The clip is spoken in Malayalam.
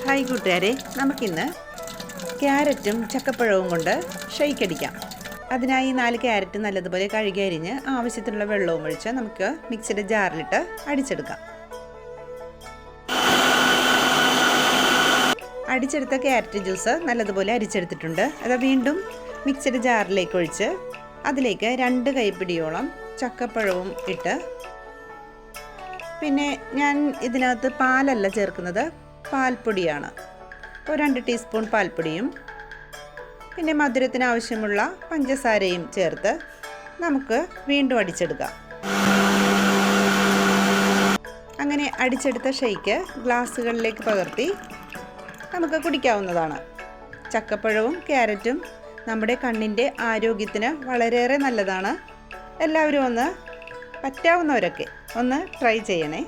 ഹായ് കൂട്ടുകാരെ, നമുക്കിന്ന് ക്യാരറ്റും ചക്കപ്പഴവും കൊണ്ട് ഷെയ്ക്ക് അടിക്കാം. അതിനായി 4 ക്യാരറ്റ് നല്ലതുപോലെ കഴുകി അരിഞ്ഞ് ആവശ്യത്തിനുള്ള വെള്ളവും ഒഴിച്ച് നമുക്ക് മിക്സിയുടെ ജാറിലിട്ട് അടിച്ചെടുക്കാം. അടിച്ചെടുത്ത ക്യാരറ്റ് ജ്യൂസ് നല്ലതുപോലെ അരിച്ചെടുത്തിട്ടുണ്ട്. അത് വീണ്ടും മിക്സിയുടെ ജാറിലേക്ക് ഒഴിച്ച് അതിലേക്ക് 2 കൈപ്പിടിയോളം ചക്കപ്പഴവും ഇട്ട്, പിന്നെ ഞാൻ ഇതിനകത്ത് പാലല്ല ചേർക്കുന്നത്, പാൽപ്പൊടിയാണ്. 2 ടീസ്പൂൺ പാൽപ്പൊടിയും പിന്നെ മധുരത്തിന് ആവശ്യമുള്ള പഞ്ചസാരയും ചേർത്ത് നമുക്ക് വീണ്ടും അടിച്ചെടുക്കാം. അങ്ങനെ അടിച്ചെടുത്ത ഷെയ്ക്ക് ഗ്ലാസ്സുകളിലേക്ക് പകർത്തി നമുക്ക് കുടിക്കാവുന്നതാണ്. ചക്കപ്പഴവും ക്യാരറ്റും നമ്മുടെ കണ്ണിൻ്റെ ആരോഗ്യത്തിന് വളരെയേറെ നല്ലതാണ്. എല്ലാവരും പറ്റാവുന്നവരൊക്കെ ഒന്ന് ട്രൈ ചെയ്യണേ.